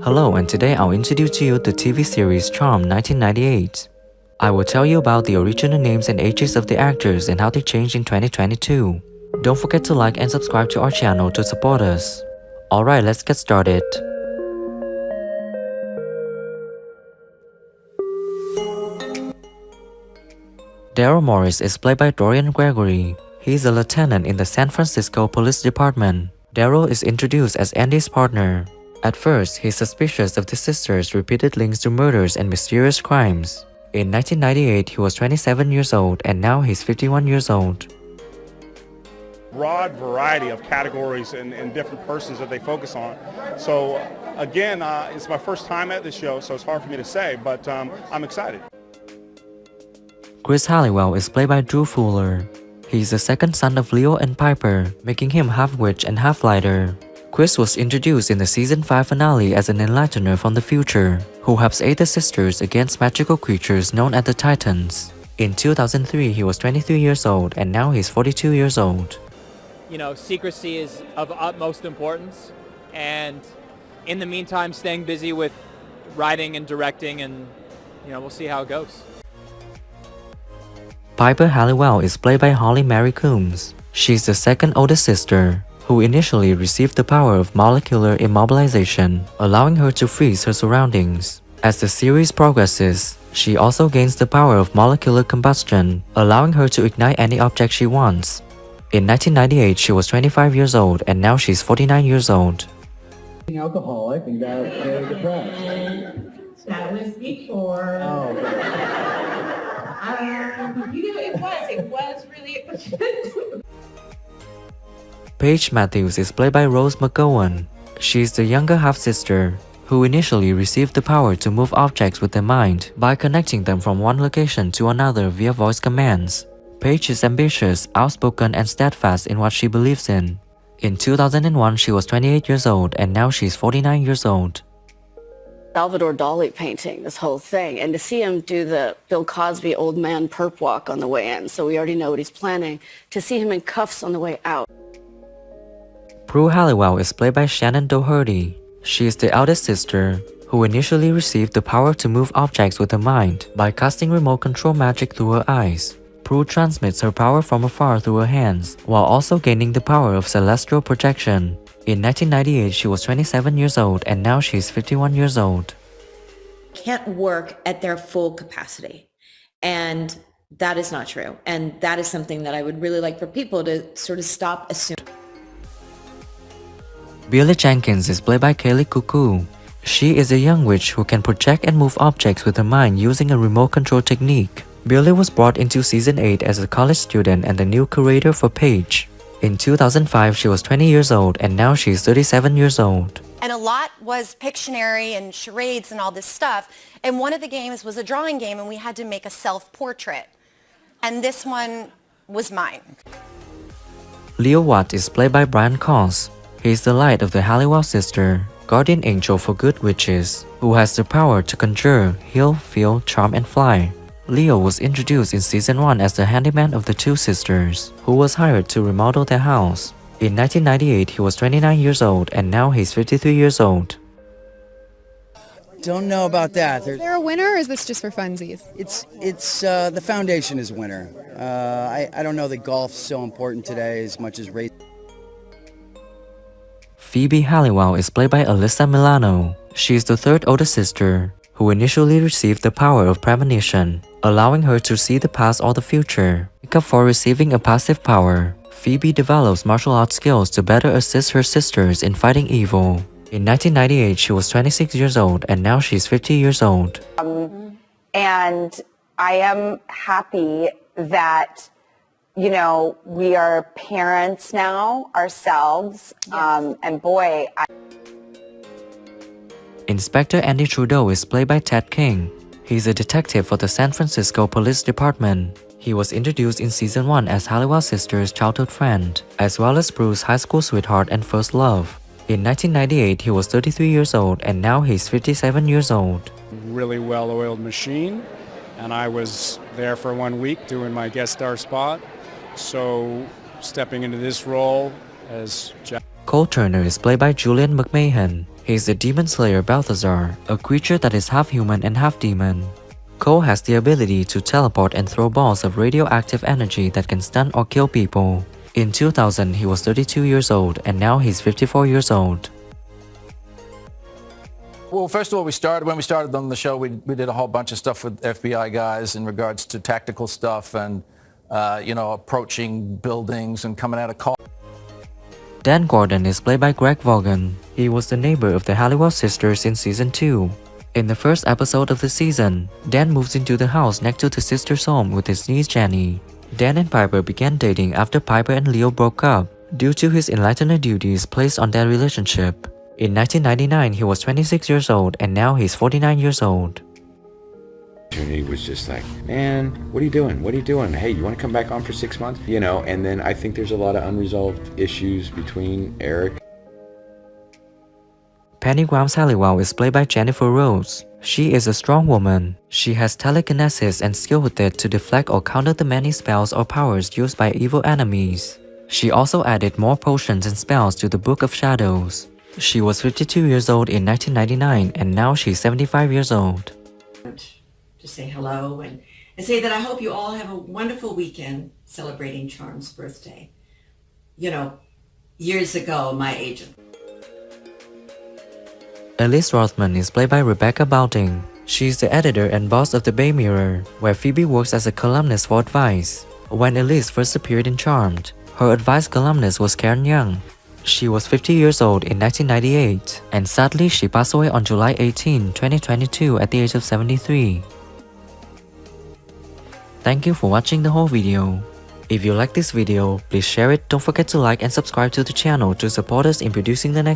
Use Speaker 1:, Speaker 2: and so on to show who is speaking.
Speaker 1: Hello, and today I'll introduce to you the TV series Charm 1998. I will tell you about the original names and ages of the actors and how they changed in 2022. Don't forget to like and subscribe to our channel to support us. Alright, let's get started. Daryl Morris is played by Dorian Gregory. He is a lieutenant in the San Francisco Police Department. Daryl is introduced as Andy's partner. At first, he's suspicious of the sisters' repeated links to murders and mysterious crimes. In 1998, he was 27 years old, and now he's 51 years old.
Speaker 2: Broad variety of categories and different persons that they focus on. So again, it's my first time at this show, so it's hard for me to say, but I'm excited.
Speaker 1: Chris Halliwell is played by Drew Fuller. He's the second son of Leo and Piper, making him half witch and half lighter. Chris was introduced in the season 5 finale as an enlightener from the future, who helps aid the sisters against magical creatures known as the Titans. In 2003, he was 23 years old, and now he's 42 years old.
Speaker 3: You know, secrecy is of utmost importance, and in the meantime, staying busy with writing and directing, and we'll see how it goes.
Speaker 1: Piper Halliwell is played by Holly Mary Coombs. She's the second oldest sister, who initially received the power of molecular immobilization, allowing her to freeze her surroundings. As the series progresses, she also gains the power of molecular combustion, allowing her to ignite any object she wants. In 1998, she was 25 years old, and now she's 49 years old.
Speaker 4: Alcoholic and got very depressed.
Speaker 5: That was before.
Speaker 4: Oh.
Speaker 5: It was really.
Speaker 1: Paige Matthews is played by Rose McGowan. She is the younger half-sister, who initially received the power to move objects with their mind by connecting them from one location to another via voice commands. Paige is ambitious, outspoken, and steadfast in what she believes in. In 2001, she was 28 years old, and now she's 49 years old.
Speaker 6: Salvador Dali painting, this whole thing, and to see him do the Bill Cosby old man perp walk on the way in, so we already know what he's planning, to see him in cuffs on the way out.
Speaker 1: Prue Halliwell is played by Shannon Doherty. She is the eldest sister, who initially received the power to move objects with her mind by casting remote control magic through her eyes. Prue transmits her power from afar through her hands, while also gaining the power of celestial projection. In 1998, she was 27 years old, and now she's 51 years old.
Speaker 7: Can't work at their full capacity, and that is not true, and that is something that I would really like for people to sort of stop assuming.
Speaker 1: Billie Jenkins is played by Kaylee Cuckoo. She is a young witch who can project and move objects with her mind using a remote control technique. Billie was brought into season 8 as a college student and the new curator for Paige. In 2005, she was 20 years old, and now she's 37 years old.
Speaker 8: And a lot was Pictionary and charades and all this stuff. And one of the games was a drawing game, and we had to make a self-portrait. And this one was mine.
Speaker 1: Leo Watt is played by Brian Cox. He is the light of the Halliwell sister, guardian angel for good witches, who has the power to conjure, heal, feel, charm, and fly. Leo was introduced in season 1 as the handyman of the two sisters, who was hired to remodel their house. In 1998, he was 29 years old, and now he's 53 years old.
Speaker 4: Don't know about that.
Speaker 9: Is there a winner, or is this just for funsies?
Speaker 4: It's the foundation is winner. I don't know that golf's so important today as much as race.
Speaker 1: Phoebe Halliwell is played by Alyssa Milano. She is the third oldest sister, who initially received the power of premonition, allowing her to see the past or the future. To make up for receiving a passive power, Phoebe develops martial arts skills to better assist her sisters in fighting evil. In 1998, she was 26 years old, and now she's 50 years old.
Speaker 10: And I am happy that, we are parents now ourselves.
Speaker 7: Yes.
Speaker 10: And boy,
Speaker 1: Inspector Andy Trudeau is played by Ted King. He's a detective for the San Francisco Police Department. He was introduced in season 1 as Halliwell's sister's childhood friend, as well as Prue's high school sweetheart and first love. In 1998, he was 33 years old, and now he's 57 years old.
Speaker 2: Really well-oiled machine, and I was there for 1 week doing my guest star spot. So stepping into this role as Jack.
Speaker 1: Cole Turner is played by Julian McMahon. He's the demon slayer Balthazar, a creature that is half human and half demon. Cole has the ability to teleport and throw balls of radioactive energy that can stun or kill people. In 2000, he was 32 years old, and now he's 54 years old.
Speaker 11: Well, first of all, when we started on the show, we did a whole bunch of stuff with FBI guys in regards to tactical stuff and, approaching buildings and coming out of call.
Speaker 1: Dan Gordon is played by Greg Vaughan. He was the neighbor of the Halliwell sisters in Season 2. In the first episode of the season, Dan moves into the house next to the sisters' home with his niece Jenny. Dan and Piper began dating after Piper and Leo broke up due to his enlightener duties placed on their relationship. In 1999, he was 26 years old, and now he's 49 years old.
Speaker 12: He was just like, man, what are you doing? What are you doing? Hey, you want to come back on for 6 months? And then I think there's a lot of unresolved issues between Eric.
Speaker 1: Penny Grimes Halliwell is played by Jennifer Rose. She is a strong woman. She has telekinesis and skill with it to deflect or counter the many spells or powers used by evil enemies. She also added more potions and spells to the Book of Shadows. She was 52 years old in 1999, and now she's 75 years old.
Speaker 13: To say hello and say that I hope you all have a wonderful weekend celebrating Charm's birthday. Years ago, my agent.
Speaker 1: Elise Rothman is played by Rebecca Balding. She is the editor and boss of the Bay Mirror, where Phoebe works as a columnist for advice. When Elise first appeared in Charmed, her advice columnist was Karen Young. She was 50 years old in 1998, and sadly she passed away on July 18, 2022 at the age of 73. Thank you for watching the whole video. If you like this video, please share it, don't forget to like and subscribe to the channel to support us in producing the next